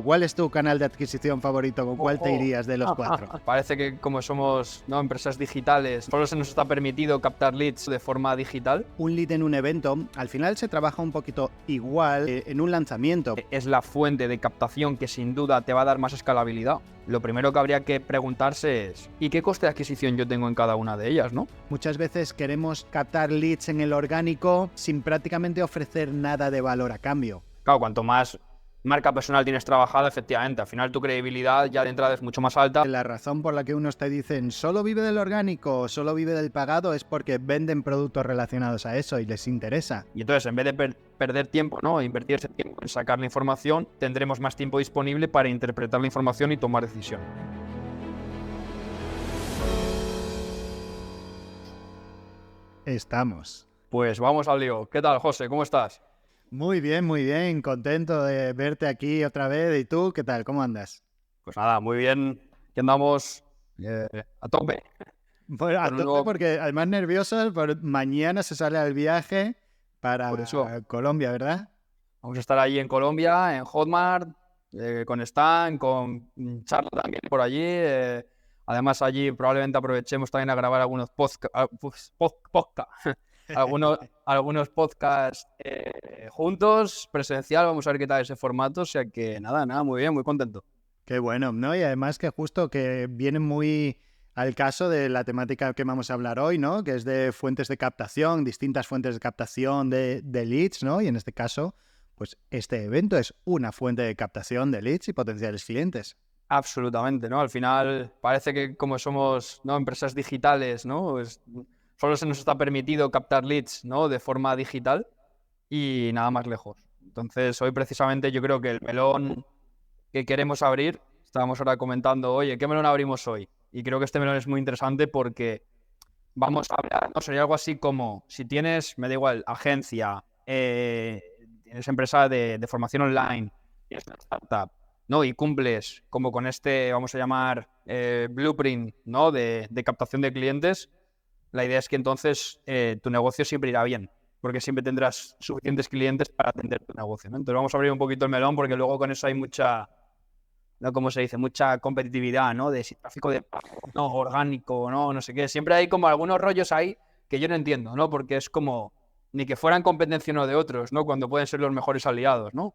¿Cuál es tu canal de adquisición favorito? ¿Con cuál te irías de los 4? Parece que como somos empresas digitales, solo se nos está permitido captar leads de forma digital. Un lead en un evento, al final se trabaja un poquito igual en un lanzamiento. Es la fuente de captación que sin duda te va a dar más escalabilidad. Lo primero que habría que preguntarse es ¿y qué coste de adquisición yo tengo en cada una de ellas, no? Muchas veces queremos captar leads en el orgánico sin prácticamente ofrecer nada de valor a cambio. Claro, cuanto más marca personal tienes trabajada, efectivamente, al final tu credibilidad ya de entrada es mucho más alta. La razón por la que unos te dicen solo vive del orgánico, solo vive del pagado, es porque venden productos relacionados a eso y les interesa. Y entonces, en vez de perder tiempo, ¿no? Invertir ese tiempo en sacar la información, tendremos más tiempo disponible para interpretar la información y tomar decisión. Estamos. Pues vamos al lío. ¿Qué tal, José? ¿Cómo estás? Muy bien, contento de verte aquí otra vez. ¿Y tú qué tal? ¿Cómo andas? Pues nada, muy bien. Aquí andamos a tope. Bueno, a tope porque además nerviosos, mañana se sale al viaje para Colombia, ¿verdad? Vamos a estar allí en Colombia, en Hotmart, con Stan, con Charla también por allí. Además, allí probablemente aprovechemos también a grabar algunos algunos podcasts juntos, presencial. Vamos a ver qué tal ese formato. O sea que nada, muy bien, muy contento. Qué bueno, ¿no? Y además que justo que viene muy al caso de la temática que vamos a hablar hoy, ¿no? Que es de fuentes de captación, distintas fuentes de captación de leads, ¿no? Y en este caso, pues este evento es una fuente de captación de leads y potenciales clientes. Absolutamente, ¿no? Al final parece que como somos empresas digitales, ¿no? Solo se nos está permitido captar leads, ¿no? De forma digital y nada más lejos. Entonces, hoy precisamente yo creo que el melón que queremos abrir, estábamos ahora comentando, oye, ¿qué melón abrimos hoy? Y creo que este melón es muy interesante porque vamos a hablar, ¿no? Sería algo así como, si tienes, me da igual, agencia, tienes empresa de formación online, tienes una startup, ¿no? Y cumples como con este, vamos a llamar, blueprint, ¿no? De captación de clientes, la idea es que entonces tu negocio siempre irá bien, porque siempre tendrás suficientes clientes para atender tu negocio, ¿no? Entonces vamos a abrir un poquito el melón porque luego con eso hay mucha, ¿no? Como se dice, mucha competitividad, ¿no? De si tráfico de pago, no, orgánico, no sé qué. Siempre hay como algunos rollos ahí que yo no entiendo, ¿no? Porque es como ni que fueran competencia uno de otros, ¿no? Cuando pueden ser los mejores aliados, ¿no?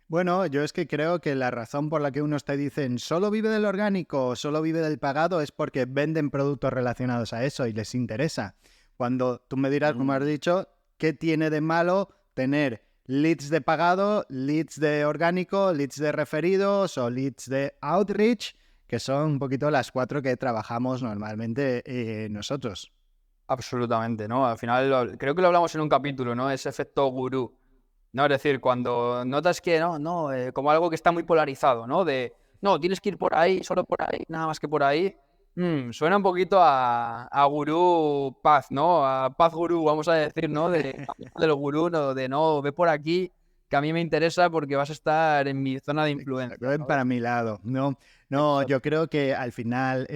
Bueno, yo es que creo que la razón por la que unos te dicen solo vive del orgánico, solo vive del pagado, es porque venden productos relacionados a eso y les interesa. Cuando tú me dirás, como has dicho, ¿qué tiene de malo tener leads de pagado, leads de orgánico, leads de referidos o leads de outreach, que son un poquito las 4 que trabajamos normalmente nosotros? Absolutamente, ¿no? Al final, creo que lo hablamos en un capítulo, ¿no? Ese efecto gurú, ¿no? Es decir, cuando notas que, como algo que está muy polarizado, ¿no? No, tienes que ir por ahí, solo por ahí, nada más que por ahí. Suena un poquito a gurú paz, ¿no? A paz gurú, vamos a decir, ¿no? Del gurú, ¿no? Ve por aquí, que a mí me interesa porque vas a estar en mi zona de influencia, Ven ¿no? para mi lado. No, yo creo que al final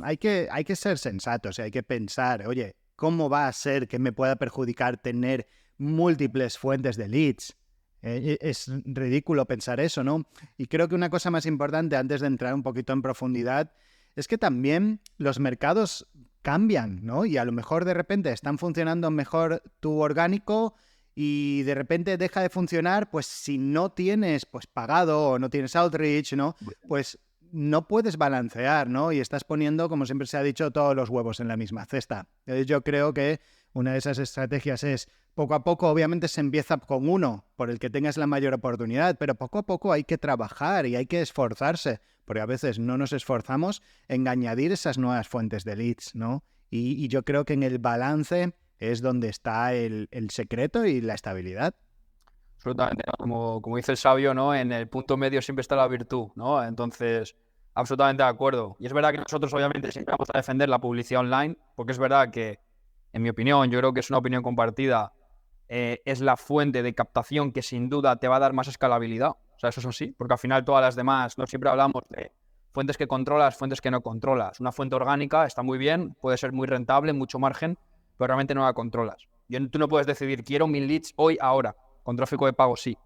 hay que ser sensatos y hay que pensar, oye, ¿cómo va a ser que me pueda perjudicar tener múltiples fuentes de leads? Es ridículo pensar eso, ¿no? Y creo que una cosa más importante, antes de entrar un poquito en profundidad, es que también los mercados cambian, ¿no? Y a lo mejor de repente están funcionando mejor tu orgánico y de repente deja de funcionar, pues si no tienes pues pagado o no tienes outreach, ¿no? Pues no puedes balancear, ¿no? Y estás poniendo, como siempre se ha dicho, todos los huevos en la misma cesta. Entonces yo creo que una de esas estrategias es, poco a poco, obviamente se empieza con uno, por el que tengas la mayor oportunidad, pero poco a poco hay que trabajar y hay que esforzarse, porque a veces no nos esforzamos en añadir esas nuevas fuentes de leads, ¿no? Y yo creo que en el balance es donde está el secreto y la estabilidad. Absolutamente, ¿no? Como dice el sabio, ¿no? En el punto medio siempre está la virtud, ¿no? Entonces, absolutamente de acuerdo. Y es verdad que nosotros, obviamente, siempre vamos a defender la publicidad online, porque es verdad que, en mi opinión, yo creo que es una opinión compartida, es la fuente de captación que sin duda te va a dar más escalabilidad. O sea, eso es así, porque al final todas las demás, no siempre hablamos de fuentes que controlas, fuentes que no controlas. Una fuente orgánica está muy bien, puede ser muy rentable, mucho margen, pero realmente no la controlas. Tú no puedes decidir, quiero 1000 leads hoy, ahora. Con tráfico de pago sí.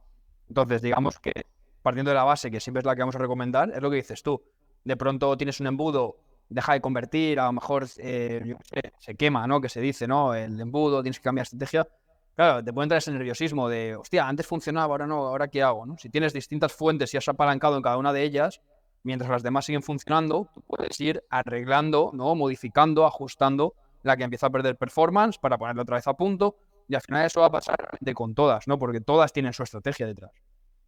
Entonces, digamos que partiendo de la base, que siempre es la que vamos a recomendar, es lo que dices tú. De pronto tienes un embudo, deja de convertir, a lo mejor yo qué sé, se quema, ¿no? Que se dice, ¿no? El embudo, tienes que cambiar estrategia. Claro, te puede entrar ese nerviosismo de, hostia, antes funcionaba, ahora no, ¿ahora qué hago? ¿No? Si tienes distintas fuentes y has apalancado en cada una de ellas, mientras las demás siguen funcionando, tú puedes ir arreglando, ¿no? Modificando, ajustando la que empieza a perder performance para ponerla otra vez a punto. Y al final eso va a pasar realmente con todas, ¿no? Porque todas tienen su estrategia detrás.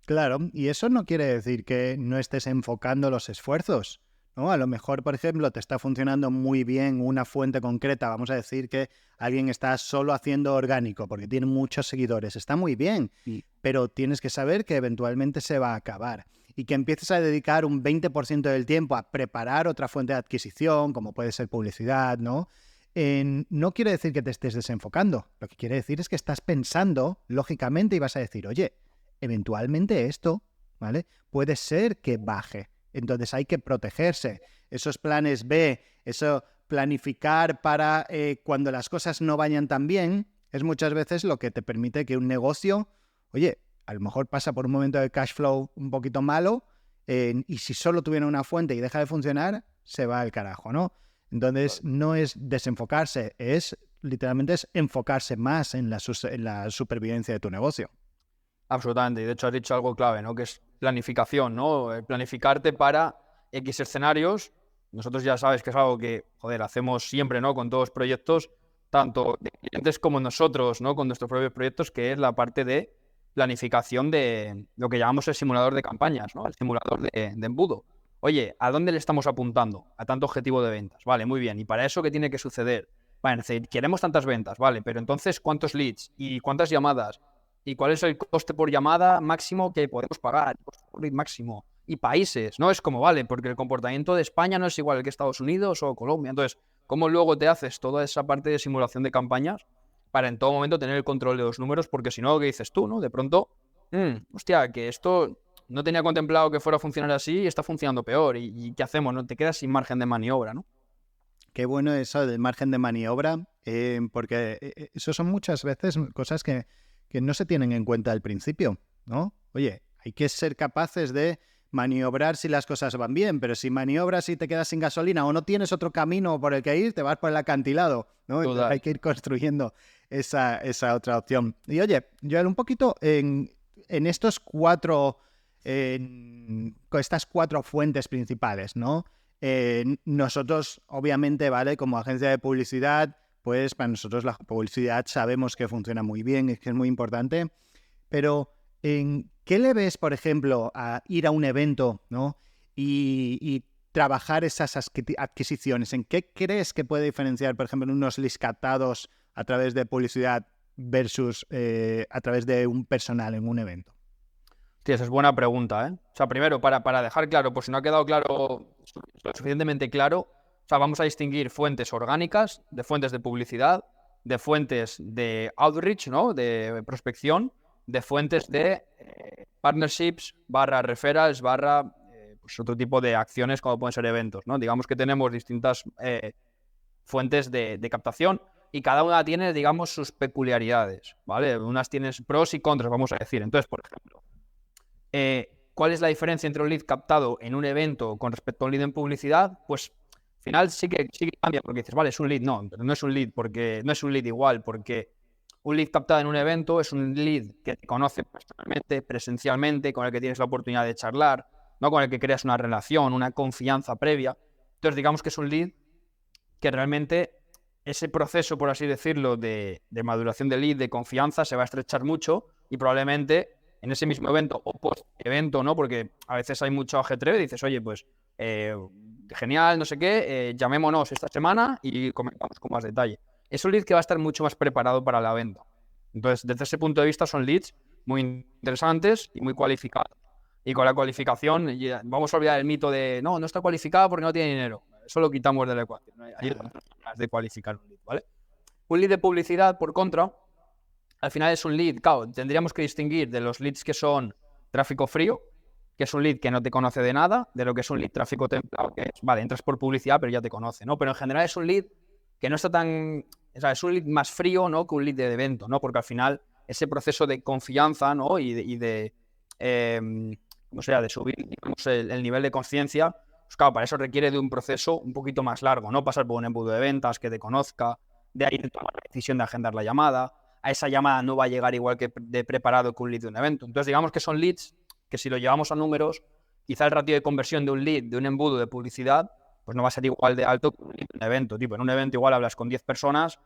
Claro, y eso no quiere decir que no estés enfocando los esfuerzos, ¿no? A lo mejor, por ejemplo, te está funcionando muy bien una fuente concreta. Vamos a decir que alguien está solo haciendo orgánico porque tiene muchos seguidores. Está muy bien, pero tienes que saber que eventualmente se va a acabar y que empieces a dedicar un 20% del tiempo a preparar otra fuente de adquisición, como puede ser publicidad, ¿no? No quiere decir que te estés desenfocando. Lo que quiere decir es que estás pensando lógicamente y vas a decir, oye, eventualmente esto, ¿vale? Puede ser que baje. Entonces hay que protegerse. Esos planes B, eso planificar para cuando las cosas no vayan tan bien, es muchas veces lo que te permite que un negocio, oye, a lo mejor pasa por un momento de cash flow un poquito malo y si solo tuviera una fuente y deja de funcionar, se va al carajo, ¿no? Entonces no es desenfocarse, es literalmente es enfocarse más en la supervivencia de tu negocio. Absolutamente, y de hecho has dicho algo clave, ¿no? Que es planificación, ¿no? Planificarte para X escenarios. Nosotros ya sabes que es algo que, joder, hacemos siempre, ¿no? Con todos los proyectos, tanto de clientes como nosotros, ¿no? Con nuestros propios proyectos, que es la parte de planificación de lo que llamamos el simulador de campañas, ¿no? El simulador de embudo. Oye, ¿a dónde le estamos apuntando? A tanto objetivo de ventas. Vale, muy bien. ¿Y para eso qué tiene que suceder? Vale, queremos tantas ventas, vale, pero entonces, ¿cuántos leads? ¿Y cuántas llamadas? ¿Y cuál es el coste por llamada máximo que podemos pagar? Por lead máximo. Y países, ¿no? Es como, vale, porque el comportamiento de España no es igual que Estados Unidos o Colombia. Entonces, ¿cómo luego te haces toda esa parte de simulación de campañas para en todo momento tener el control de los números? Porque si no, lo que dices tú, ¿no? De pronto, hostia, que esto no tenía contemplado que fuera a funcionar así y está funcionando peor. ¿Y qué hacemos? ¿No? Te quedas sin margen de maniobra, ¿no? Qué bueno eso del margen de maniobra, porque eso son muchas veces cosas que no se tienen en cuenta al principio, ¿no? Oye, hay que ser capaces de maniobrar si las cosas van bien, pero si maniobras y te quedas sin gasolina o no tienes otro camino por el que ir, te vas por el acantilado, ¿no? Entonces hay que ir construyendo esa otra opción. Y oye, Joel, un poquito en estos estas cuatro fuentes principales, ¿no? Nosotros, obviamente, ¿vale? Como agencia de publicidad, pues para nosotros la publicidad sabemos que funciona muy bien, es que es muy importante, pero ¿en qué le ves, por ejemplo, a ir a un evento, ¿no? y trabajar esas adquisiciones? ¿En qué crees que puede diferenciar, por ejemplo, unos leads captados a través de publicidad versus a través de un personal en un evento? Sí, esa es buena pregunta, ¿eh? O sea, primero, para dejar claro, por si no ha quedado claro, lo suficientemente claro, o sea, vamos a distinguir fuentes orgánicas de fuentes de publicidad, de fuentes de outreach, ¿no? De prospección, de fuentes de partnerships, /referrals, pues otro tipo de acciones como pueden ser eventos, ¿no? Digamos que tenemos distintas fuentes de captación y cada una tiene, digamos, sus peculiaridades, ¿vale? Unas tienen pros y contras, vamos a decir. Entonces, por ejemplo, ¿cuál es la diferencia entre un lead captado en un evento con respecto a un lead en publicidad? Pues al final sí que cambia, porque dices, vale, es un lead. No, pero no es un lead, porque no es un lead igual, porque un lead captado en un evento es un lead que te conoce personalmente, presencialmente, con el que tienes la oportunidad de charlar, ¿no? Con el que creas una relación, una confianza previa. Entonces, digamos que es un lead que realmente ese proceso, por así decirlo, de maduración del lead, de confianza, se va a estrechar mucho y probablemente en ese mismo evento o post-evento, ¿no? Porque a veces hay mucho ajetreo y dices, oye, pues genial, no sé qué, llamémonos esta semana y comentamos con más detalle. Es un lead que va a estar mucho más preparado para la venta. Entonces, desde ese punto de vista son leads muy interesantes y muy cualificados. Y con la cualificación, vamos a olvidar el mito de, no está cualificado porque no tiene dinero. Eso lo quitamos de la ecuación. Hay otras maneras de cualificar un lead, ¿vale? Un lead de publicidad, por contra, al final es un lead, claro, tendríamos que distinguir de los leads que son tráfico frío, que es un lead que no te conoce de nada, de lo que es un lead tráfico templado, que es, vale, entras por publicidad, pero ya te conoce, ¿no? Pero en general es un lead que no está tan... O sea, es un lead más frío, ¿no? Que un lead de evento, ¿no? Porque al final ese proceso de confianza, ¿no? Y de como sea, de subir, digamos, el nivel de conciencia, pues claro, para eso requiere de un proceso un poquito más largo, ¿no? Pasar por un embudo de ventas, que te conozca, de ahí tomar la decisión de agendar la llamada. A esa llamada no va a llegar igual que de preparado que un lead de un evento. Entonces, digamos que son leads que si lo llevamos a números, quizá el ratio de conversión de un lead, de un embudo de publicidad, pues no va a ser igual de alto que un lead de un evento. Tipo, en un evento igual hablas con 10 personas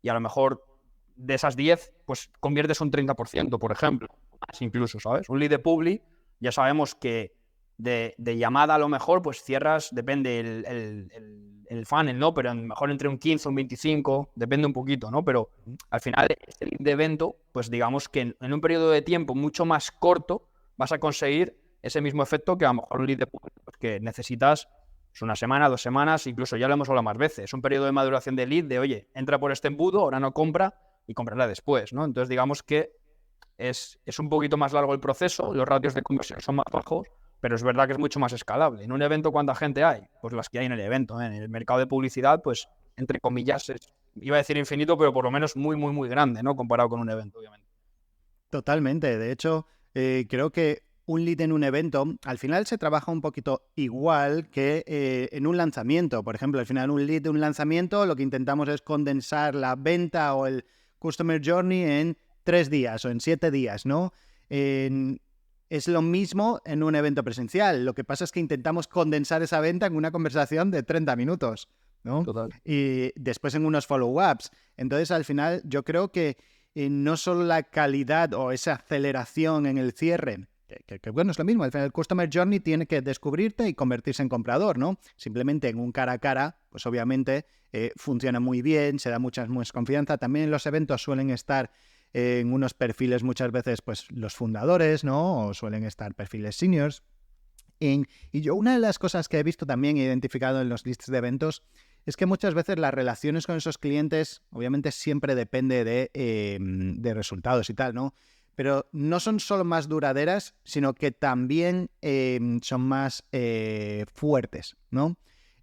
y a lo mejor de esas 10, pues conviertes un 30%, por ejemplo. Más incluso, ¿sabes? Un lead de publi, ya sabemos que de llamada a lo mejor, pues cierras, depende el funnel, ¿no? Pero a lo mejor entre un 15 o un 25, depende un poquito, ¿no? Pero al final, este lead de evento, pues digamos que en un periodo de tiempo mucho más corto vas a conseguir ese mismo efecto que a lo mejor un lead de publi, pues que necesitas pues, una semana, 2 semanas, incluso ya lo hemos hablado más veces. Es un periodo de maduración de lead de, oye, entra por este embudo, ahora no compra y comprará después, ¿no? Entonces, digamos que es un poquito más largo el proceso, los ratios de conversión son más bajos, pero es verdad que es mucho más escalable. En un evento, ¿cuánta gente hay? Pues las que hay en el evento, ¿eh? En el mercado de publicidad, pues, entre comillas, iba a decir infinito, pero por lo menos muy, muy, muy grande, ¿no? Comparado con un evento, obviamente. Totalmente. De hecho, creo que un lead en un evento, al final se trabaja un poquito igual que en un lanzamiento. Por ejemplo, al final un lead de un lanzamiento, lo que intentamos es condensar la venta o el Customer Journey en 3 días o en 7 días, ¿no? Es lo mismo en un evento presencial. Lo que pasa es que intentamos condensar esa venta en una conversación de 30 minutos, ¿no? Total. Y después en unos follow-ups. Entonces, al final, yo creo que no solo la calidad o esa aceleración en el cierre, que bueno, es lo mismo, al final el Customer Journey tiene que descubrirte y convertirse en comprador, ¿no? Simplemente en un cara a cara, pues obviamente funciona muy bien, se da mucha más confianza. También en los eventos suelen estar en unos perfiles muchas veces, pues los fundadores, ¿no? O suelen estar perfiles seniors. Y yo una de las cosas que he visto también identificado en los lists de eventos es que muchas veces las relaciones con esos clientes, obviamente siempre depende de resultados y tal, ¿no? Pero no son solo más duraderas, sino que también son más fuertes, ¿no?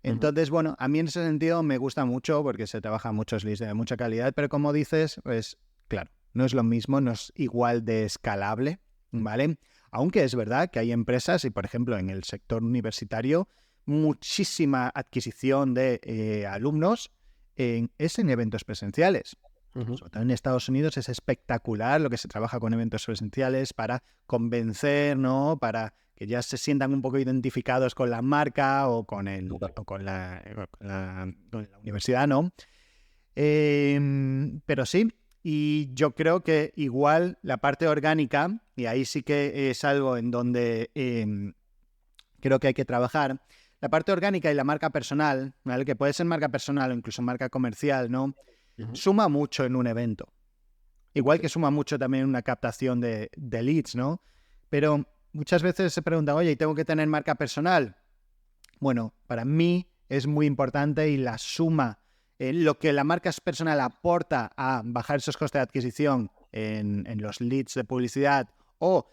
Entonces, bueno, a mí en ese sentido me gusta mucho porque se trabajan muchos leads de mucha calidad, pero como dices, pues claro, no es lo mismo, no es igual de escalable, ¿vale? Aunque es verdad que hay empresas, y por ejemplo en el sector universitario, muchísima adquisición de alumnos es en eventos presenciales. Sobre todo en Estados Unidos es espectacular lo que se trabaja con eventos presenciales para convencer, ¿no? Para que ya se sientan un poco identificados con la marca o con la universidad, ¿no? Pero sí, y yo creo que igual la parte orgánica, y ahí sí que es algo en donde creo que hay que trabajar, la parte orgánica y la marca personal, ¿vale? Que puede ser marca personal o incluso marca comercial, ¿no? Suma mucho en un evento. Igual que suma mucho también una captación de leads, ¿no? Pero muchas veces se preguntan, oye, ¿y tengo que tener marca personal? Bueno, para mí es muy importante y la suma, lo que la marca personal aporta a bajar esos costes de adquisición en los leads de publicidad o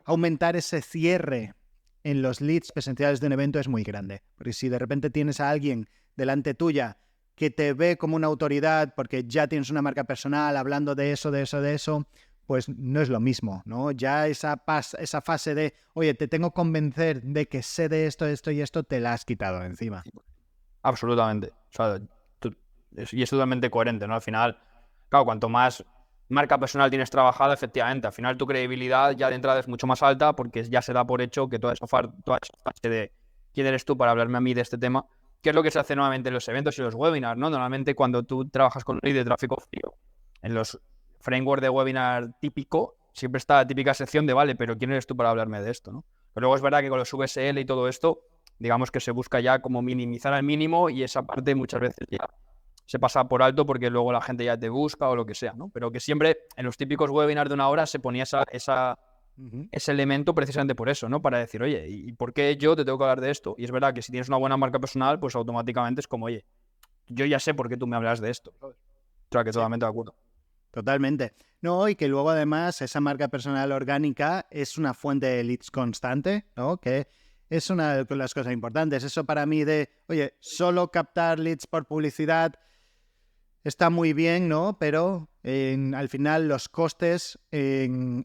aumentar ese cierre en los leads presenciales de un evento es muy grande. Porque si de repente tienes a alguien delante tuya que te ve como una autoridad porque ya tienes una marca personal hablando de eso, pues no es lo mismo, ¿no? Ya esa fase de, oye, te tengo que convencer de que sé de esto, esto y esto, te la has quitado de encima. Absolutamente. O sea, y es totalmente coherente, ¿no? Al final, claro, cuanto más marca personal tienes trabajada, efectivamente, al final tu credibilidad ya de entrada es mucho más alta porque ya se da por hecho que toda esa fase de quién eres tú para hablarme a mí de este tema, que es lo que se hace nuevamente en los eventos y los webinars, ¿no? Normalmente cuando tú trabajas con un lead de tráfico frío, en los framework de webinar típico, siempre está la típica sección de, vale, pero ¿quién eres tú para hablarme de esto, no? Pero luego es verdad que con los VSL y todo esto, digamos que se busca ya como minimizar al mínimo y esa parte muchas veces ya se pasa por alto porque luego la gente ya te busca o lo que sea, ¿no? Pero que siempre en los típicos webinars de una hora se ponía ese elemento precisamente por eso, ¿no? Para decir, oye, ¿y por qué yo te tengo que hablar de esto? Y es verdad que si tienes una buena marca personal, pues automáticamente es como, oye, yo ya sé por qué tú me hablas de esto. O sea, que totalmente de acuerdo. Totalmente. No, y que luego además esa marca personal orgánica es una fuente de leads constante, ¿no? Que es una de las cosas importantes. Eso para mí de, oye, solo captar leads por publicidad está muy bien, ¿no? Pero al final los costes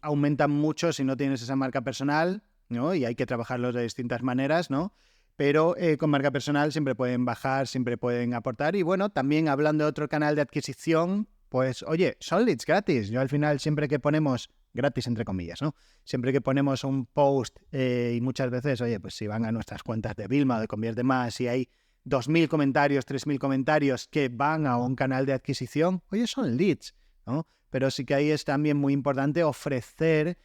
aumentan mucho si no tienes esa marca personal ¿no? Y hay que trabajarlos de distintas maneras, ¿no? Pero con marca personal siempre pueden bajar, siempre pueden aportar. Y bueno, también hablando de otro canal de adquisición, pues oye, son leads gratis. Yo al final siempre que ponemos, gratis entre comillas, ¿no? Siempre que ponemos un post y muchas veces, oye, pues si van a nuestras cuentas de Vilma o de Convierte Más y hay 2.000 comentarios, 3.000 comentarios que van a un canal de adquisición, oye, son leads, ¿no? Pero sí que ahí es también muy importante ofrecer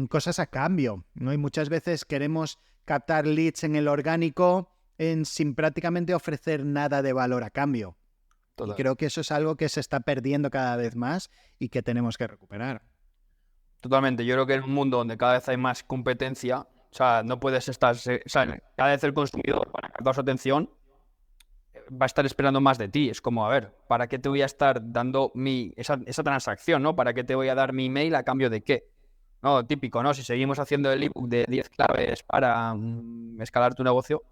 cosas a cambio, ¿no? Y muchas veces queremos captar leads en el orgánico sin prácticamente ofrecer nada de valor a cambio. Total. Y creo que eso es algo que se está perdiendo cada vez más y que tenemos que recuperar. Totalmente. Yo creo que en un mundo donde cada vez hay más competencia, o sea, no puedes estar, o sea, cada vez el consumidor, para captar su atención, va a estar esperando más de ti. Es como, a ver, ¿para qué te voy a estar dando esa transacción, ¿no? ¿Para qué te voy a dar mi email a cambio de qué? No, típico, ¿no? Si seguimos haciendo el ebook de 10 claves para escalar tu negocio,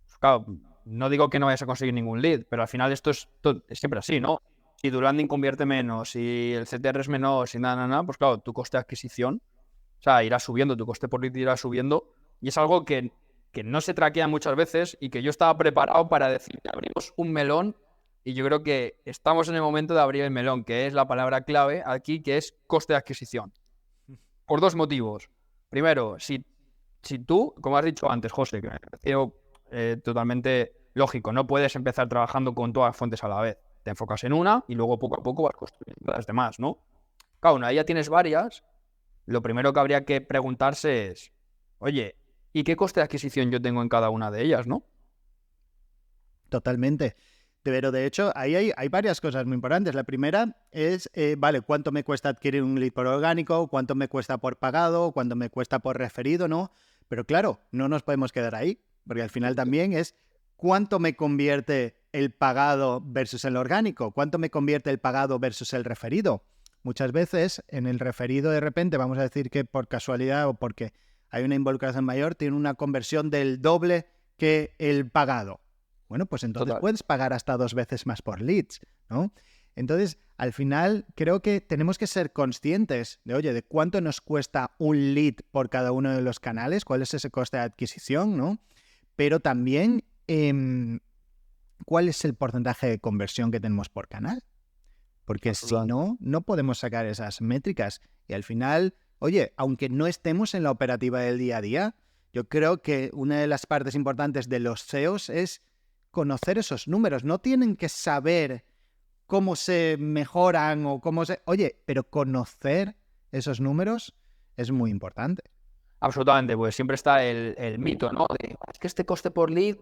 pues claro, no digo que no vayas a conseguir ningún lead, pero al final esto es siempre así, ¿no? Si tu landing convierte menos, si el CTR es menor, si nada, pues claro, tu coste de adquisición, o sea, irá subiendo, tu coste por lead irá subiendo, y es algo que no se traquea muchas veces y que yo estaba preparado para decir que abrimos un melón, y yo creo que estamos en el momento de abrir el melón, que es la palabra clave aquí, que es coste de adquisición. Por dos motivos. Primero, si tú, como has dicho antes, José, que me pareció totalmente lógico, no puedes empezar trabajando con todas las fuentes a la vez. Te enfocas en una y luego poco a poco vas construyendo las demás, ¿no? Claro, una vez ya tienes varias, lo primero que habría que preguntarse es, oye, ¿y qué coste de adquisición yo tengo en cada una de ellas, no? Totalmente. Pero de hecho, ahí hay varias cosas muy importantes. La primera es, vale, ¿cuánto me cuesta adquirir un lead por orgánico? ¿Cuánto me cuesta por pagado? ¿Cuánto me cuesta por referido? ¿No? Pero claro, no nos podemos quedar ahí, porque al final también es cuánto me convierte el pagado versus el orgánico, cuánto me convierte el pagado versus el referido. Muchas veces en el referido de repente vamos a decir que por casualidad o porque hay una involucración mayor, tiene una conversión del doble que el pagado. Bueno, pues entonces Total. puedes pagar hasta 2 veces más por leads, ¿no? Entonces, al final, creo que tenemos que ser conscientes de, oye, de cuánto nos cuesta un lead por cada uno de los canales, cuál es ese coste de adquisición, ¿no? Pero también, ¿cuál es el porcentaje de conversión que tenemos por canal? Porque si no, no podemos sacar esas métricas. Y al final, oye, aunque no estemos en la operativa del día a día, yo creo que una de las partes importantes de los CEOs es conocer esos números. No tienen que saber cómo se mejoran o cómo se... Oye, pero conocer esos números es muy importante. Absolutamente, pues siempre está el mito, ¿no? Es que este coste por lead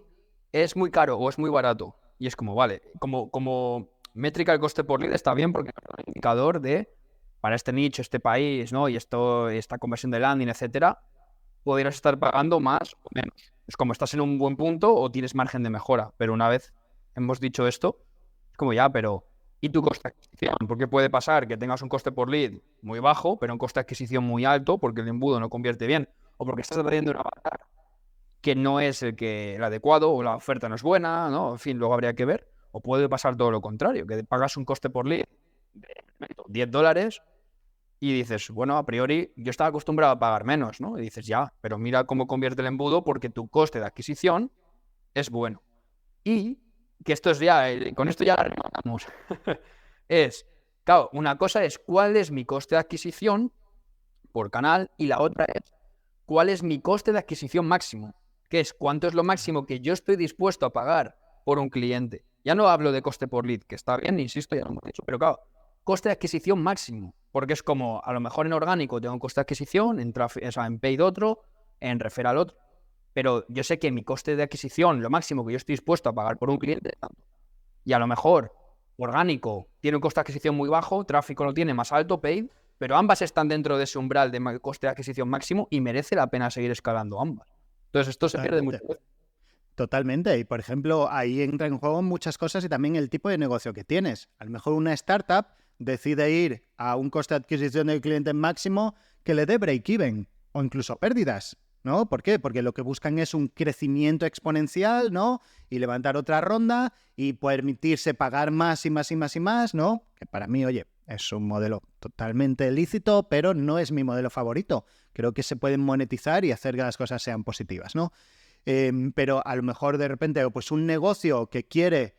es muy caro o es muy barato. Y es como, vale, como métrica el coste por lead está bien porque es un indicador de, para este nicho, este país, ¿no? Y esta conversión de landing, etcétera, podrías estar pagando más o menos. Es como estás en un buen punto o tienes margen de mejora. Pero una vez hemos dicho esto, es como ya, pero ¿y tu coste de adquisición? Porque puede pasar que tengas un coste por lead muy bajo, pero un coste de adquisición muy alto porque el embudo no convierte bien o porque estás trayendo una avatar que no es el adecuado o la oferta no es buena, ¿no? En fin, luego habría que ver. O puede pasar todo lo contrario, que pagas un coste por lead de $10 y dices, bueno, a priori yo estaba acostumbrado a pagar menos, ¿no? Y dices, ya, pero mira cómo convierte el embudo porque tu coste de adquisición es bueno. Y que esto es ya, con esto ya rematamos. Es, claro, una cosa es cuál es mi coste de adquisición por canal y la otra es cuál es mi coste de adquisición máximo, que es cuánto es lo máximo que yo estoy dispuesto a pagar por un cliente. Ya no hablo de coste por lead, que está bien, insisto, ya lo hemos dicho, pero claro, coste de adquisición máximo, porque es como, a lo mejor en orgánico tengo un coste de adquisición, o sea, en paid otro, en referral otro, pero yo sé que mi coste de adquisición, lo máximo que yo estoy dispuesto a pagar por un cliente, y a lo mejor orgánico tiene un coste de adquisición muy bajo, tráfico lo tiene más alto, paid, pero ambas están dentro de ese umbral de coste de adquisición máximo y merece la pena seguir escalando ambas. Entonces esto se pierde mucho. Totalmente. Y por ejemplo, ahí entra en juego muchas cosas y también el tipo de negocio que tienes. A lo mejor una startup decide ir a un coste de adquisición del cliente máximo que le dé break-even o incluso pérdidas, ¿no? ¿Por qué? Porque lo que buscan es un crecimiento exponencial, ¿no? Y levantar otra ronda y permitirse pagar más y más y más y más, ¿no? Que para mí, oye, es un modelo totalmente lícito, pero no es mi modelo favorito. Creo que se pueden monetizar y hacer que las cosas sean positivas, ¿no? Pero a lo mejor de repente, pues un negocio que quiere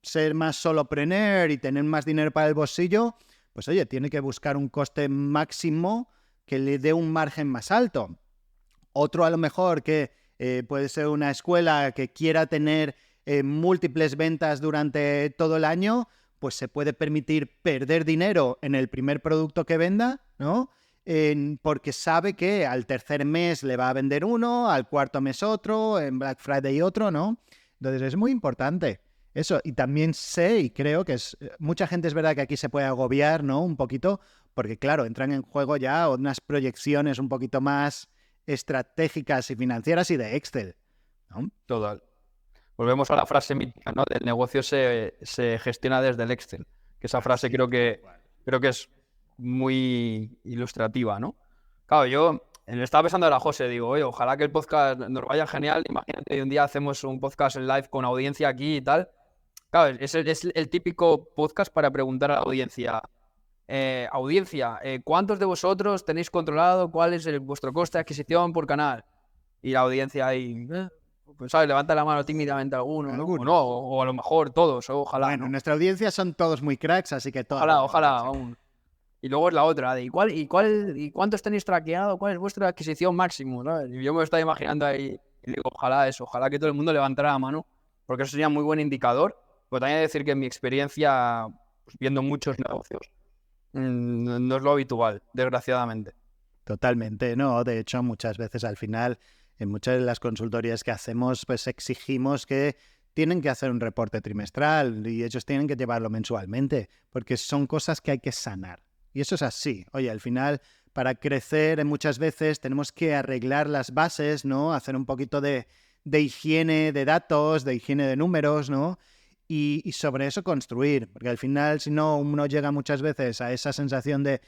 ser más solopreneur y tener más dinero para el bolsillo, pues oye, tiene que buscar un coste máximo que le dé un margen más alto. Otro a lo mejor que puede ser una escuela que quiera tener múltiples ventas durante todo el año, pues se puede permitir perder dinero en el primer producto que venda, ¿no? Porque sabe que al tercer mes le va a vender uno, al cuarto mes otro, en Black Friday otro, ¿no? Entonces es muy importante eso. Y también sé y creo que mucha gente es verdad que aquí se puede agobiar, ¿no? Un poquito, porque claro, entran en juego ya unas proyecciones un poquito más estratégicas y financieras y de Excel, ¿no? Total. Volvemos a la frase mítica, ¿no? Del negocio se gestiona desde el Excel. Que esa frase creo que es muy ilustrativa, ¿no? Claro, yo estaba pensando ahora, José, digo, oye, ojalá que el podcast nos vaya genial. Imagínate, un día hacemos un podcast en live con audiencia aquí y tal. Claro, es el típico podcast para preguntar a la audiencia. Audiencia, ¿cuántos de vosotros tenéis controlado cuál es vuestro coste de adquisición por canal? Y la audiencia ahí, pues sabes, levanta la mano tímidamente alguno, ¿no? O a lo mejor todos, ojalá. Bueno, ¿no? nuestra audiencia son todos muy cracks, así que todos. Ojalá, aún. Y luego es la otra, de ¿y cuántos tenéis traqueado? ¿Cuál es vuestra adquisición máximo? ¿Sabes? Y yo me lo estaba imaginando ahí, y digo, ojalá que todo el mundo levantara la mano, porque eso sería un muy buen indicador. Pero también hay que decir que en mi experiencia, pues, viendo muchos negocios, no es lo habitual, desgraciadamente. Totalmente, no. De hecho, muchas veces al final, en muchas de las consultorías que hacemos, pues exigimos que tienen que hacer un reporte trimestral y ellos tienen que llevarlo mensualmente, porque son cosas que hay que sanar. Y eso es así. Oye, al final, para crecer, muchas veces tenemos que arreglar las bases, ¿no? Hacer un poquito de higiene de datos, de higiene de números, ¿no? Y sobre eso construir, porque al final, si no, uno llega muchas veces a esa sensación de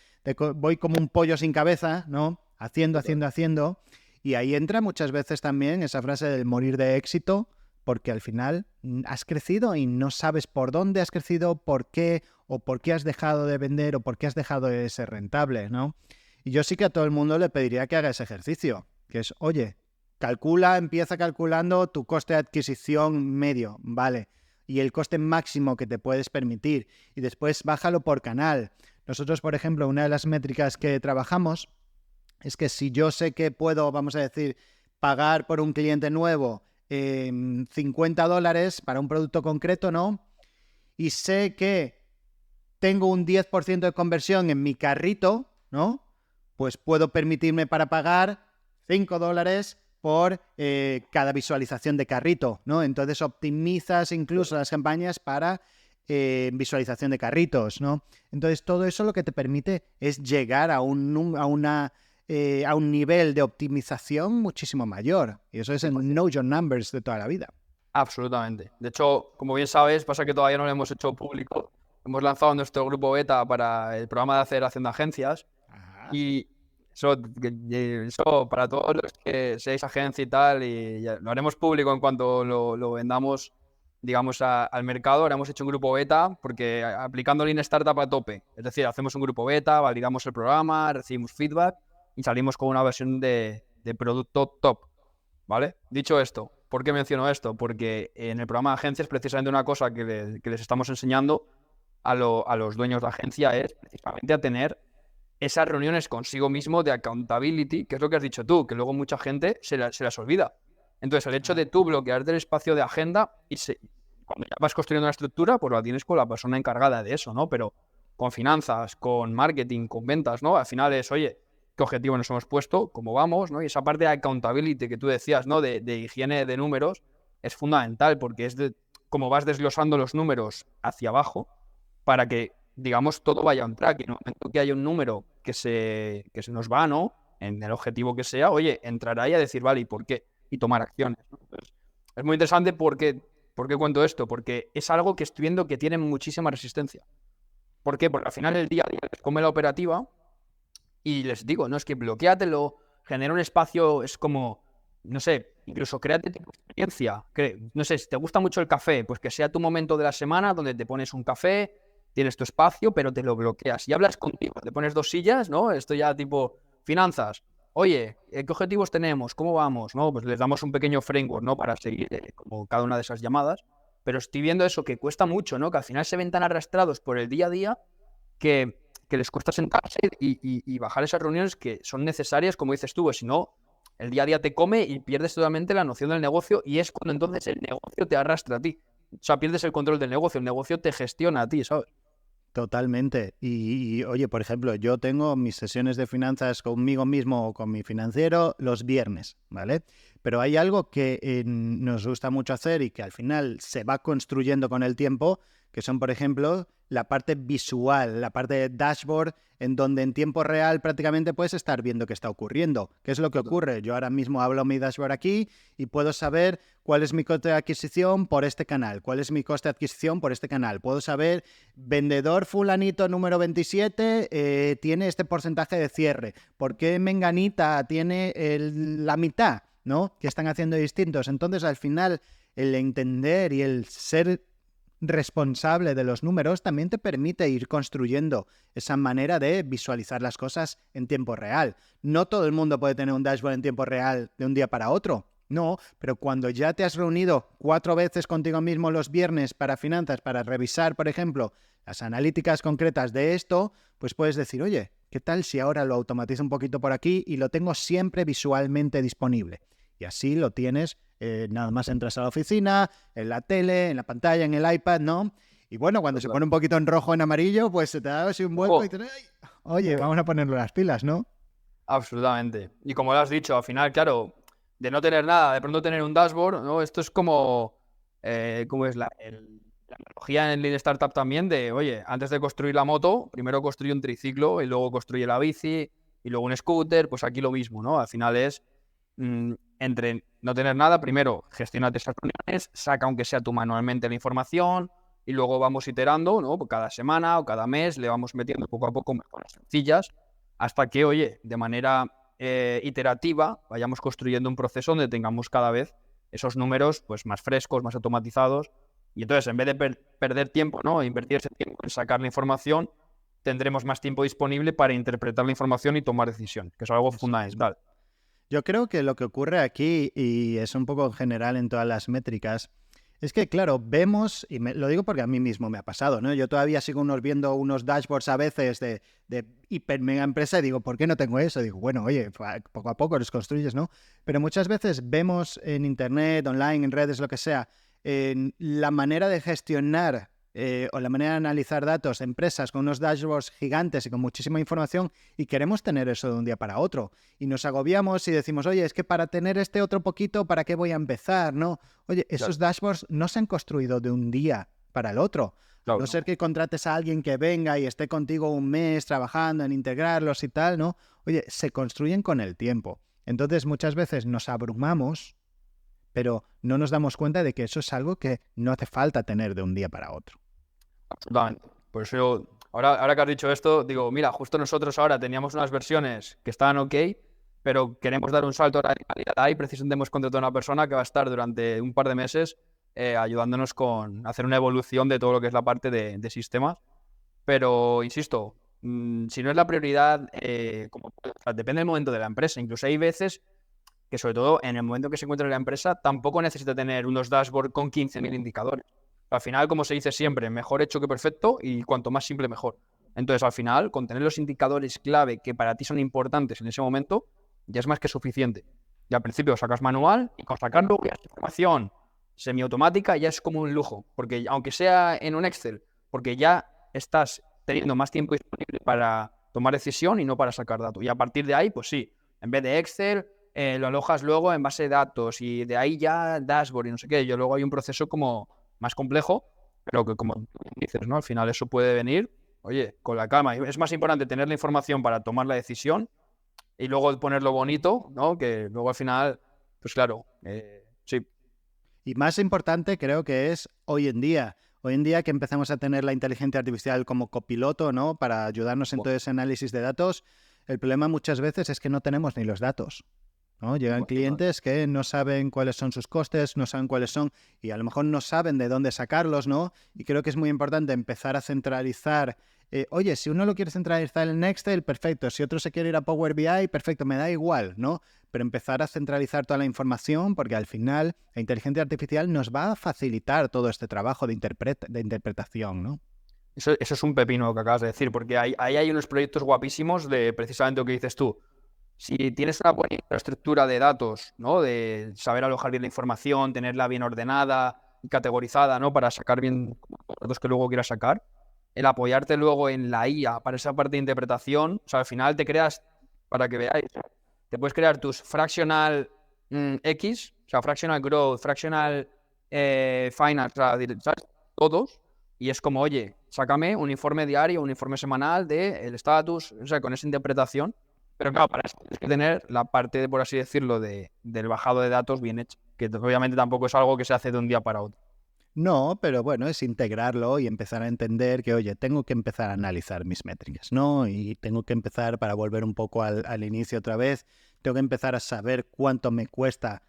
voy como un pollo sin cabeza, ¿no? Haciendo, y ahí entra muchas veces también esa frase del morir de éxito, porque al final has crecido y no sabes por dónde has crecido, por qué, o por qué has dejado de vender, o por qué has dejado de ser rentable, ¿no? Y yo sí que a todo el mundo le pediría que haga ese ejercicio, que es, oye, empieza calculando tu coste de adquisición medio, ¿vale? Y el coste máximo que te puedes permitir. Y después bájalo por canal. Nosotros, por ejemplo, una de las métricas que trabajamos es que si yo sé que puedo, vamos a decir, pagar por un cliente nuevo $50 para un producto concreto, ¿no? Y sé que tengo un 10% de conversión en mi carrito, ¿no? Pues puedo permitirme para pagar $5 por cada visualización de carrito, ¿no? Entonces optimizas incluso las campañas para visualización de carritos, ¿no? Entonces todo eso lo que te permite es llegar a un nivel de optimización muchísimo mayor. Y eso es el Know Your Numbers de toda la vida. Absolutamente. De hecho, como bien sabes, pasa que todavía no lo hemos hecho público. Hemos lanzado nuestro grupo beta para el programa de aceleración de agencias. Ajá. Y eso para todos los que seáis agencia y tal, y ya lo haremos público en cuanto lo vendamos, digamos, al mercado. Ahora hemos hecho un grupo beta porque aplicando Lean Startup a tope. Es decir, hacemos un grupo beta, validamos el programa, recibimos feedback y salimos con una versión de producto top, ¿vale? Dicho esto, ¿por qué menciono esto? Porque en el programa de agencias precisamente una cosa que les estamos enseñando a los dueños de agencia es precisamente a tener esas reuniones consigo mismo de accountability, que es lo que has dicho tú, que luego mucha gente se las olvida. Entonces, el hecho de tú bloquearte el espacio de agenda y cuando ya vas construyendo una estructura, pues la tienes con la persona encargada de eso, ¿no? Pero con finanzas, con marketing, con ventas, ¿no? Al final es, oye, ¿qué objetivo nos hemos puesto? ¿Cómo vamos? ¿No? Y esa parte de accountability que tú decías, ¿no? De higiene de números es fundamental porque es cómo vas desglosando los números hacia abajo para que, digamos, todo vaya on track. Y en el momento que haya un número que se nos va, ¿no? En el objetivo que sea, oye, entrar ahí a decir, vale, ¿y por qué? Y tomar acciones, ¿no? Entonces, es muy interesante porque, ¿por qué cuento esto? Porque es algo que estoy viendo que tiene muchísima resistencia. ¿Por qué? Porque al final el día a día les come la operativa y les digo, no, es que bloquéatelo, genera un espacio, es como, no sé, incluso créate tu experiencia. No sé, si te gusta mucho el café, pues que sea tu momento de la semana donde te pones un café, tienes tu espacio, pero te lo bloqueas y hablas contigo. Te pones 2 sillas, ¿no? Esto ya tipo finanzas. Oye, ¿qué objetivos tenemos? ¿Cómo vamos? ¿No? Pues les damos un pequeño framework, ¿no? Para seguir como cada una de esas llamadas. Pero estoy viendo eso, que cuesta mucho, ¿no? Que al final se ven tan arrastrados por el día a día que les cuesta sentarse y bajar esas reuniones que son necesarias, como dices tú, pues si no, el día a día te come y pierdes totalmente la noción del negocio y es cuando entonces el negocio te arrastra a ti. O sea, pierdes el control del negocio, el negocio te gestiona a ti, ¿sabes? Totalmente. Oye, por ejemplo, yo tengo mis sesiones de finanzas conmigo mismo o con mi financiero los viernes, ¿vale? Pero hay algo que nos gusta mucho hacer y que al final se va construyendo con el tiempo, que son, por ejemplo, la parte visual, la parte de dashboard, en donde en tiempo real prácticamente puedes estar viendo qué está ocurriendo. ¿Qué es lo que ocurre? Yo ahora mismo hablo mi dashboard aquí y puedo saber cuál es mi coste de adquisición por este canal, cuál es mi coste de adquisición por este canal. Puedo saber, vendedor fulanito número 27 tiene este porcentaje de cierre. ¿Por qué menganita tiene la mitad? ¿No? Que están haciendo distintos. Entonces, al final, el entender y el ser responsable de los números también te permite ir construyendo esa manera de visualizar las cosas en tiempo real. No todo el mundo puede tener un dashboard en tiempo real de un día para otro. No, pero cuando ya te has reunido 4 veces contigo mismo los viernes para finanzas, para revisar, por ejemplo, las analíticas concretas de esto, pues puedes decir, oye, ¿qué tal si ahora lo automatizo un poquito por aquí y lo tengo siempre visualmente disponible? Y así lo tienes, nada más entras a la oficina, en la tele, en la pantalla, en el iPad, ¿no? Y bueno, cuando se pone un poquito en rojo o en amarillo, pues se te da así un vuelco y te... ¡Ay! Oye, vamos a ponerlo las pilas, ¿no? Absolutamente. Y como lo has dicho, al final, claro, de no tener nada, de pronto tener un dashboard, ¿no? Esto es como, ¿cómo es la analogía en Lean Startup también de, oye, antes de construir la moto, primero construye un triciclo y luego construye la bici y luego un scooter, pues aquí lo mismo, ¿no? Al final es entre no tener nada, primero gestionate esas reuniones, saca aunque sea tú manualmente la información y luego vamos iterando, ¿no? Pues cada semana o cada mes le vamos metiendo poco a poco mejoras sencillas hasta que, oye, de manera iterativa vayamos construyendo un proceso donde tengamos cada vez esos números pues más frescos, más automatizados y entonces en vez de perder tiempo, ¿no? E invertir ese tiempo en sacar la información, tendremos más tiempo disponible para interpretar la información y tomar decisiones, que es algo fundamental. Yo creo que lo que ocurre aquí, y es un poco en general en todas las métricas, es que, claro, vemos, y lo digo porque a mí mismo me ha pasado, ¿no? Yo todavía sigo viendo unos dashboards a veces de hiper mega empresa y digo, ¿por qué no tengo eso? Digo, bueno, oye, poco a poco los construyes, ¿no? Pero muchas veces vemos en internet, online, en redes, lo que sea, la manera de gestionar o la manera de analizar datos, empresas con unos dashboards gigantes y con muchísima información y queremos tener eso de un día para otro. Y nos agobiamos y decimos, oye, es que para tener este otro poquito, ¿para qué voy a empezar? No, oye, esos dashboards no se han construido de un día para el otro. Claro. No ser que contrates a alguien que venga y esté contigo un mes trabajando en integrarlos y tal, ¿no? Oye, se construyen con el tiempo. Entonces muchas veces nos abrumamos, pero no nos damos cuenta de que eso es algo que no hace falta tener de un día para otro. Absolutamente. Por eso yo, ahora que has dicho esto, digo, mira, justo nosotros ahora teníamos unas versiones que estaban ok, pero queremos dar un salto de calidad ahí. Precisamente hemos contratado a una persona que va a estar durante un par de meses ayudándonos con hacer una evolución de todo lo que es la parte de sistemas. Pero, insisto, si no es la prioridad, o sea, depende del momento de la empresa. Incluso hay veces que, sobre todo en el momento que se encuentra en la empresa, tampoco necesita tener unos dashboards con 15.000 indicadores. Al final, como se dice siempre, mejor hecho que perfecto y cuanto más simple, mejor. Entonces, al final, con tener los indicadores clave que para ti son importantes en ese momento, ya es más que suficiente. Y al principio sacas manual y con sacarlo ya es información semiautomática ya es como un lujo, porque aunque sea en un Excel, porque ya estás teniendo más tiempo disponible para tomar decisión y no para sacar datos. Y a partir de ahí, pues sí, en vez de Excel, lo alojas luego en base de datos y de ahí ya dashboard y no sé qué. Yo luego hay un proceso como más complejo, pero que como dices, ¿no? Al final eso puede venir, oye, con la calma. Es más importante tener la información para tomar la decisión y luego ponerlo bonito, ¿no? Que luego al final, pues claro, sí. Y más importante creo que es hoy en día que empezamos a tener la inteligencia artificial como copiloto, ¿no? Para ayudarnos en todo ese análisis de datos, el problema muchas veces es que no tenemos ni los datos. ¿no? Llegan clientes que no saben cuáles son sus costes, no saben cuáles son y a lo mejor no saben de dónde sacarlos, ¿no? Y creo que es muy importante empezar a centralizar. Oye, si uno lo quiere centralizar en Nextel, perfecto. Si otro se quiere ir a Power BI, perfecto, me da igual, ¿no? Pero empezar a centralizar toda la información porque al final la inteligencia artificial nos va a facilitar todo este trabajo de interpretación, ¿no? Eso es un pepino que acabas de decir, porque ahí hay unos proyectos guapísimos de precisamente lo que dices tú. Si tienes una buena infraestructura de datos, ¿no? De saber alojar bien la información, tenerla bien ordenada y categorizada, ¿no? Para sacar bien los datos que luego quieras sacar. El apoyarte luego en la IA para esa parte de interpretación, o sea, al final te creas, para que veáis, te puedes crear tus fractional X, o sea, fractional growth, fractional finance, o sea, ¿sabes? Todos. Y es como, oye, sácame un informe diario, un informe semanal del estatus, o sea, con esa interpretación. Pero claro, para eso tienes que tener la parte, por así decirlo, del bajado de datos bien hecha, que obviamente tampoco es algo que se hace de un día para otro. No, pero bueno, es integrarlo y empezar a entender que, oye, tengo que empezar a analizar mis métricas, ¿no? Y tengo que empezar, para volver un poco al inicio otra vez, tengo que empezar a saber cuánto me cuesta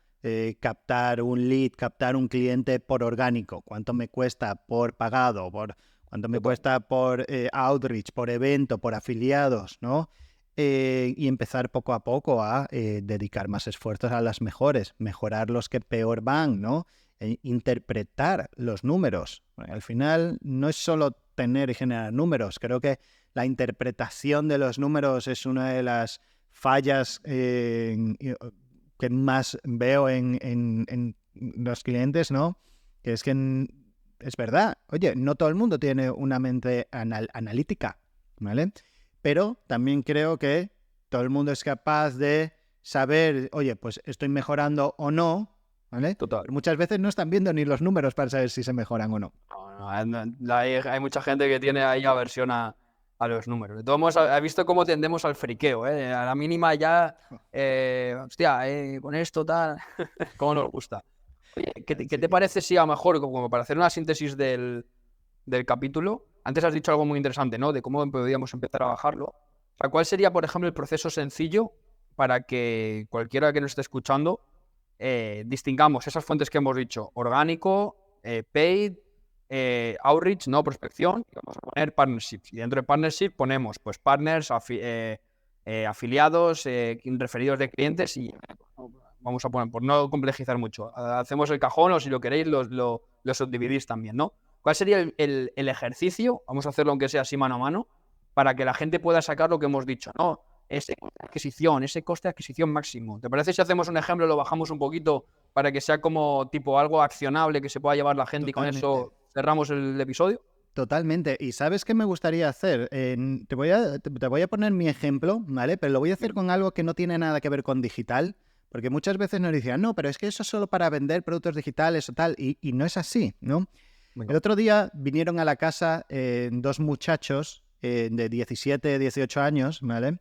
captar un lead, captar un cliente por orgánico, cuánto me cuesta por pagado, cuánto me cuesta por outreach, por evento, por afiliados, ¿no? Y empezar poco a poco a dedicar más esfuerzos a las mejores, mejorar los que peor van, ¿no? Interpretar los números. Al final no es solo tener y generar números, creo que la interpretación de los números es una de las fallas que más veo en los clientes, ¿no? Que es que es verdad, oye, no todo el mundo tiene una mente analítica, ¿vale? Pero también creo que todo el mundo es capaz de saber, oye, pues estoy mejorando o no, ¿vale? Total. Pero muchas veces no están viendo ni los números para saber si se mejoran o no. Hay mucha gente que tiene ahí aversión a los números. De todos modos, he visto cómo tendemos al friqueo, ¿eh? A la mínima ya, hostia, con esto tal, cómo nos gusta. Oye, ¿qué te parece si a lo mejor, como para hacer una síntesis del capítulo, antes has dicho algo muy interesante, ¿no? De cómo podríamos empezar a bajarlo. O sea, ¿cuál sería, por ejemplo, el proceso sencillo para que cualquiera que nos esté escuchando distingamos esas fuentes que hemos dicho: orgánico, paid, outreach, no prospección, y vamos a poner partnerships. Y dentro de partnership ponemos pues partners, afiliados, referidos de clientes y vamos a poner, por no complejizar mucho, hacemos el cajón o si lo queréis lo subdividís también, ¿no? ¿Cuál sería el ejercicio? Vamos a hacerlo aunque sea así mano a mano, para que la gente pueda sacar lo que hemos dicho, ¿no? Ese coste de adquisición máximo. ¿Te parece si hacemos un ejemplo, lo bajamos un poquito para que sea como tipo algo accionable que se pueda llevar la gente? Totalmente. Y con eso cerramos el episodio? Totalmente. ¿Y sabes qué me gustaría hacer? Te voy a poner mi ejemplo, ¿vale? Pero lo voy a hacer con algo que no tiene nada que ver con digital, porque muchas veces nos decían, no, pero es que eso es solo para vender productos digitales o tal, y no es así, ¿no? Venga. El otro día vinieron a la casa dos muchachos de 17, 18 años, ¿vale?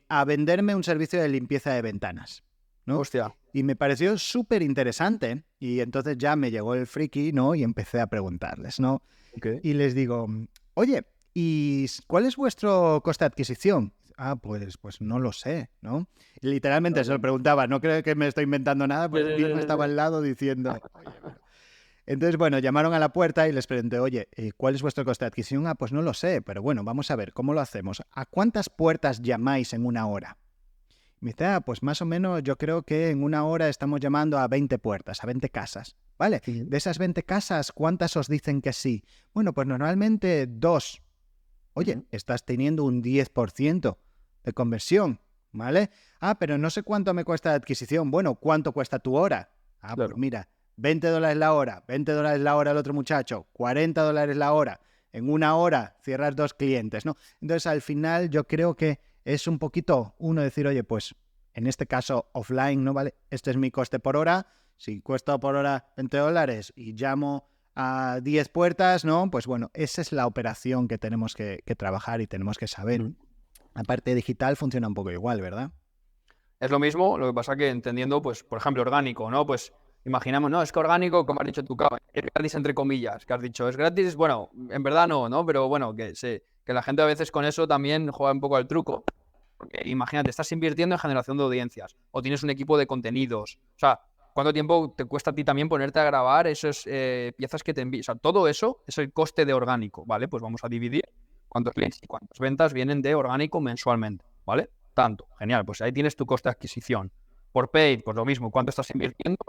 A venderme un servicio de limpieza de ventanas, ¿no? Hostia. Y me pareció súper interesante y entonces ya me llegó el friki, ¿no? Y empecé a preguntarles, ¿no? Okay. Y les digo, oye, ¿y cuál es vuestro coste de adquisición? Ah, pues no lo sé, ¿no? Y literalmente se lo preguntaba, no creo que me estoy inventando nada, porque el mismo estaba al lado diciendo... Oye, entonces, bueno, llamaron a la puerta y les pregunté, oye, ¿cuál es vuestro coste de adquisición? Ah, pues no lo sé, pero bueno, vamos a ver, ¿cómo lo hacemos? ¿A cuántas puertas llamáis en una hora? Me dice, pues más o menos yo creo que en una hora estamos llamando a 20 puertas, a 20 casas, ¿vale? Sí. De esas 20 casas, ¿cuántas os dicen que sí? Bueno, pues normalmente 2. Oye, estás teniendo un 10% de conversión, ¿vale? Ah, pero no sé cuánto me cuesta la adquisición. Bueno, ¿cuánto cuesta tu hora? Ah, Claro. pues mira, $20 la hora, $20 la hora al otro muchacho, $40 la hora. En una hora cierras 2 clientes, ¿no? Entonces, al final, yo creo que es un poquito uno decir, oye, pues en este caso offline, ¿no? ¿Vale? Este es mi coste por hora. Si cuesta por hora $20 y llamo a 10 puertas, ¿no? Pues bueno, esa es la operación que tenemos que trabajar y tenemos que saber. La parte digital funciona un poco igual, ¿verdad? Es lo mismo, lo que pasa que entendiendo, pues, por ejemplo, orgánico, ¿no? Pues imaginamos, no, es que orgánico, como has dicho tú, es gratis entre comillas, que has dicho, es gratis, bueno, en verdad no, ¿no? Pero bueno, que la gente a veces con eso también juega un poco al truco. Porque imagínate, estás invirtiendo en generación de audiencias o tienes un equipo de contenidos. O sea, ¿cuánto tiempo te cuesta a ti también ponerte a grabar esas piezas que te envían? O sea, todo eso es el coste de orgánico, ¿vale? Pues vamos a dividir cuántos leads y cuántas ventas vienen de orgánico mensualmente, ¿vale? Tanto, genial, pues ahí tienes tu coste de adquisición. Por paid, pues lo mismo, cuánto estás invirtiendo,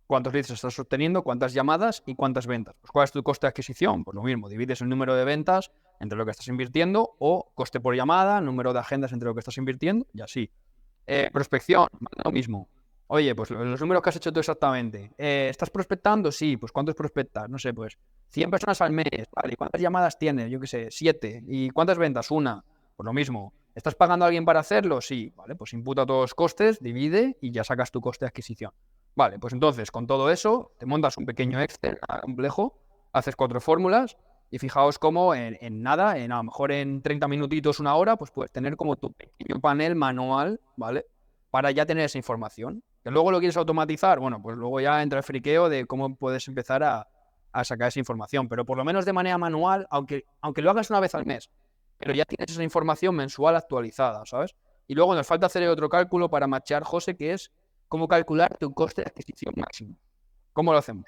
cuántos leads estás obteniendo, cuántas llamadas y cuántas ventas. Pues ¿cuál es tu coste de adquisición? Pues lo mismo, divides el número de ventas entre lo que estás invirtiendo o coste por llamada, número de agendas entre lo que estás invirtiendo y así. Prospección, lo mismo. Oye, pues los números que has hecho tú exactamente. ¿Estás prospectando? Sí, pues ¿cuántos prospectas? No sé, pues 100 personas al mes. Vale, ¿y cuántas llamadas tienes? Yo qué sé, 7. ¿Y cuántas ventas? Una. Pues lo mismo. ¿Estás pagando a alguien para hacerlo? Sí. Vale, pues imputa todos los costes, divide y ya sacas tu coste de adquisición. Vale, pues entonces con todo eso te montas un pequeño Excel complejo, haces 4 fórmulas y fijaos cómo en nada, a lo mejor en 30 minutitos, una hora, pues puedes tener como tu pequeño panel manual, ¿vale? Para ya tener esa información. Que luego lo quieres automatizar, bueno, pues luego ya entra el friqueo de cómo puedes empezar a sacar esa información. Pero por lo menos de manera manual, aunque lo hagas una vez al mes, pero ya tienes esa información mensual actualizada, ¿sabes? Y luego nos falta hacer otro cálculo para matchar, José, que es cómo calcular tu coste de adquisición máximo. ¿Cómo lo hacemos?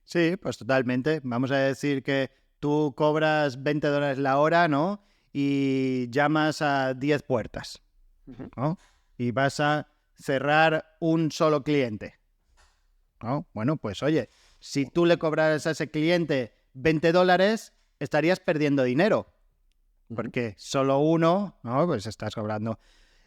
Sí, pues totalmente. Vamos a decir que tú cobras $20 la hora, ¿no? Y llamas a 10 puertas, ¿no? Y vas a cerrar un solo cliente, ¿no? Bueno, pues oye, si tú le cobraras a ese cliente $20, estarías perdiendo dinero, porque solo uno, ¿no? Pues estás cobrando.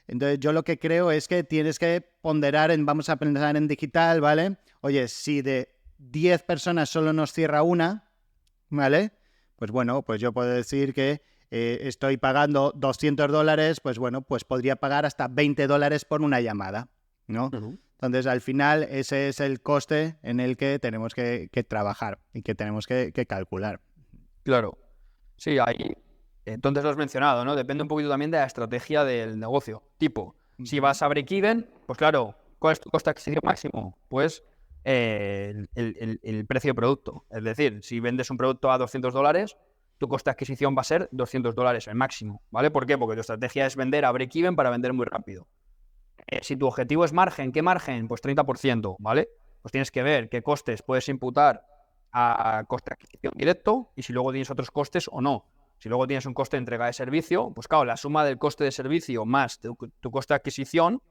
Entonces yo lo que creo es que tienes que ponderar vamos a pensar en digital, ¿vale? Oye, si de 10 personas solo nos cierra una, ¿vale? Pues bueno, pues yo puedo decir que estoy pagando $200, pues bueno, pues podría pagar hasta $20 por una llamada, ¿no? Entonces, al final, ese es el coste en el que tenemos que trabajar y que tenemos que calcular. Claro. Sí, ahí. Entonces lo has mencionado, ¿no? Depende un poquito también de la estrategia del negocio. Tipo, si vas a break-even, pues claro, ¿cuál es tu coste de adquisición máximo? Pues el precio de producto. Es decir, si vendes un producto a $200, tu coste de adquisición va a ser $200 el máximo, ¿vale? ¿Por qué? Porque tu estrategia es vender a break-even para vender muy rápido. Si tu objetivo es margen, ¿qué margen? Pues 30%, ¿vale? Pues tienes que ver qué costes puedes imputar a coste de adquisición directo y si luego tienes otros costes o no. Si luego tienes un coste de entrega de servicio, pues claro, la suma del coste de servicio más tu coste de adquisición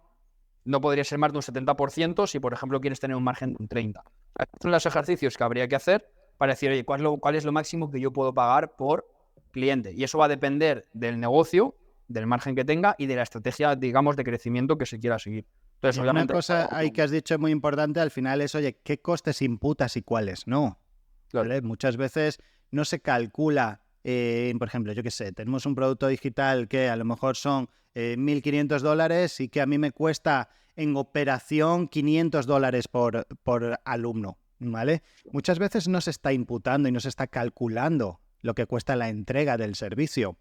no podría ser más de un 70% si, por ejemplo, quieres tener un margen de un 30%. Estos son los ejercicios que habría que hacer para decir, oye, ¿cuál es lo máximo que yo puedo pagar por cliente? Y eso va a depender del negocio, del margen que tenga y de la estrategia, digamos, de crecimiento que se quiera seguir. Entonces, Una cosa ahí que has dicho muy importante al final es, oye, ¿qué costes imputas y cuáles no? Claro. ¿Vale? Muchas veces no se calcula, por ejemplo, yo qué sé, tenemos un producto digital que a lo mejor son $1.500 y que a mí me cuesta en operación $500 por alumno, ¿vale? Muchas veces no se está imputando y no se está calculando lo que cuesta la entrega del servicio.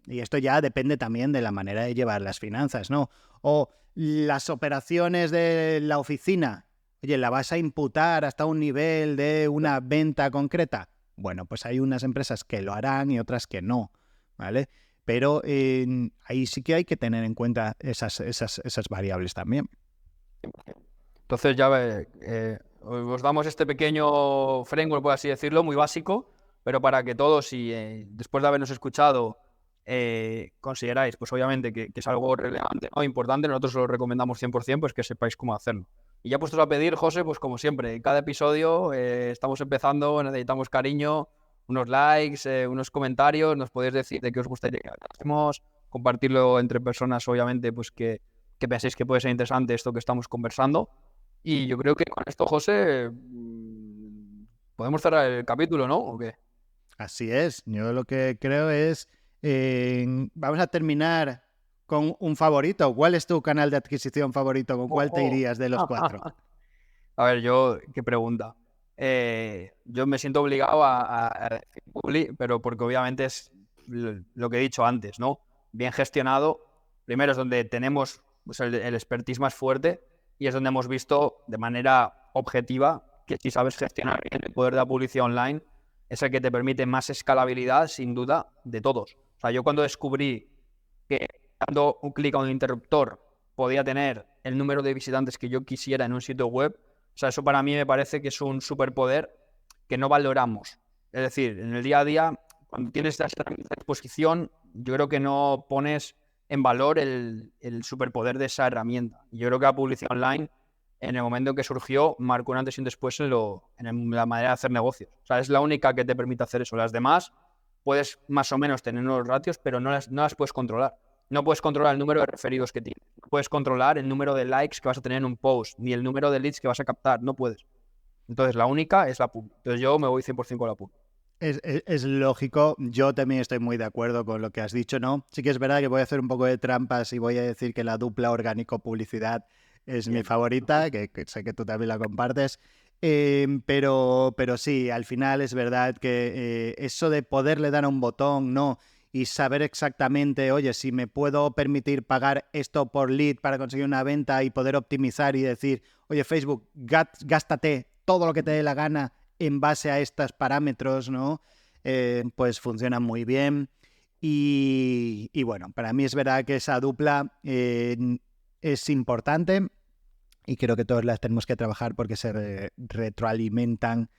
Y esto ya depende también de la manera de llevar las finanzas, ¿no? O las operaciones de la oficina, oye, ¿la vas a imputar hasta un nivel de una venta concreta? Bueno, pues hay unas empresas que lo harán y otras que no, ¿vale? Pero ahí sí que hay que tener en cuenta esas variables también. Entonces ya os damos este pequeño framework, por así decirlo, muy básico, pero para que todos, si después de habernos escuchado, consideráis, pues obviamente que es algo relevante o importante, nosotros lo recomendamos 100%, pues que sepáis cómo hacerlo. Y ya puestos a pedir, José, pues como siempre, en cada episodio estamos empezando, necesitamos cariño, unos likes, unos comentarios, nos podéis decir de qué os gustaría que hagamos, compartirlo entre personas, obviamente, pues que penséis que puede ser interesante esto que estamos conversando. Y yo creo que con esto, José, podemos cerrar el capítulo, ¿no? ¿O qué? Así es, yo lo que creo es, vamos a terminar con un favorito. ¿Cuál es tu canal de adquisición favorito? ¿Con cuál te irías de los 4? A ver, qué pregunta. Yo me siento obligado a decir Publi, pero porque obviamente es lo que he dicho antes, ¿no? Bien gestionado. Primero es donde tenemos pues, el expertise más fuerte y es donde hemos visto de manera objetiva que si sabes gestionar bien el poder de la publicidad online es el que te permite más escalabilidad, sin duda, de todos. O sea, yo cuando descubrí que dando un clic a un interruptor podía tener el número de visitantes que yo quisiera en un sitio web. O sea, eso para mí me parece que es un superpoder que no valoramos. Es decir, en el día a día, cuando tienes esta herramienta a disposición, yo creo que no pones en valor el superpoder de esa herramienta. Yo creo que la publicidad online, en el momento en que surgió, marcó un antes y un después en la manera de hacer negocios. O sea, es la única que te permite hacer eso. Las demás puedes más o menos tener unos ratios, pero no las puedes controlar. No puedes controlar el número de referidos que tienes. No puedes controlar el número de likes que vas a tener en un post, ni el número de leads que vas a captar. No puedes. Entonces, la única es la pub. Entonces, yo me voy 100% con la pub. Es lógico, yo también estoy muy de acuerdo con lo que has dicho, ¿no? Sí que es verdad que voy a hacer un poco de trampas y voy a decir que la dupla orgánico-publicidad es mi favorita, que sé que tú también la compartes, pero sí, al final es verdad que eso de poderle dar a un botón, ¿no? Y saber exactamente, oye, si me puedo permitir pagar esto por lead para conseguir una venta y poder optimizar y decir, oye, Facebook, gástate todo lo que te dé la gana en base a estos parámetros, ¿no? Pues funciona muy bien. Y bueno, para mí es verdad que esa dupla es importante y creo que todos las tenemos que trabajar porque se retroalimentan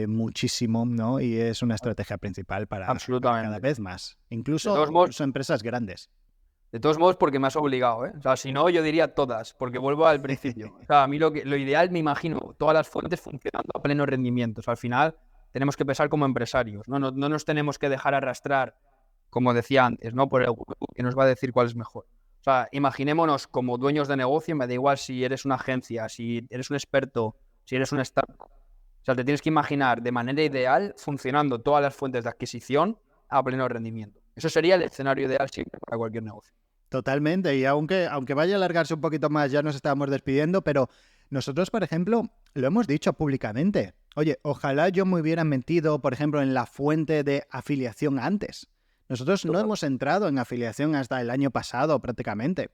muchísimo, ¿no? Y es una estrategia principal para cada vez más. Incluso empresas grandes. De todos modos, porque me has obligado, ¿eh? O sea, si no, yo diría todas, porque vuelvo al principio. O sea, a mí lo ideal, me imagino, todas las fuentes funcionando a pleno rendimiento. O sea, al final tenemos que pensar como empresarios, ¿no? No nos tenemos que dejar arrastrar, como decía antes, ¿no? Por el que nos va a decir cuál es mejor. O sea, imaginémonos como dueños de negocio, me da igual si eres una agencia, si eres un experto, si eres una startup. O sea, te tienes que imaginar de manera ideal funcionando todas las fuentes de adquisición a pleno rendimiento. Eso sería el escenario ideal siempre para cualquier negocio. Totalmente, y aunque vaya a alargarse un poquito más, ya nos estábamos despidiendo, pero nosotros, por ejemplo, lo hemos dicho públicamente. Oye, ojalá yo me hubiera metido, por ejemplo, en la fuente de afiliación antes. Nosotros no hemos entrado en afiliación hasta el año pasado prácticamente.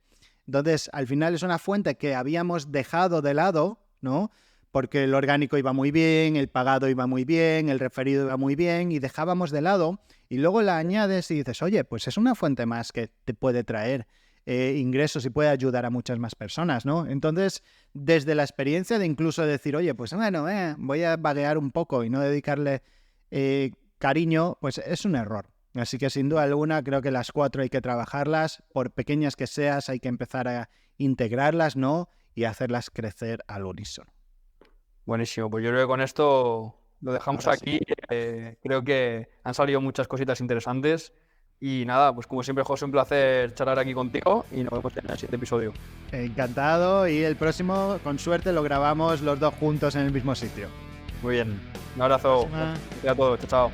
Entonces, al final es una fuente que habíamos dejado de lado, ¿no? Porque el orgánico iba muy bien, el pagado iba muy bien, el referido iba muy bien y dejábamos de lado y luego la añades y dices, oye, pues es una fuente más que te puede traer ingresos y puede ayudar a muchas más personas, ¿no? Entonces, desde la experiencia de incluso decir, oye, pues bueno, voy a vaguear un poco y no dedicarle cariño, pues es un error. Así que sin duda alguna creo que las 4 hay que trabajarlas, por pequeñas que seas hay que empezar a integrarlas, ¿no? Y hacerlas crecer al unísono. Buenísimo, pues yo creo que con esto lo dejamos aquí. Creo que han salido muchas cositas interesantes. Y nada, pues como siempre, José, un placer charlar aquí contigo y nos vemos en el siguiente episodio. Encantado, y el próximo, con suerte, lo grabamos los dos juntos en el mismo sitio. Muy bien, un abrazo a todos, chao.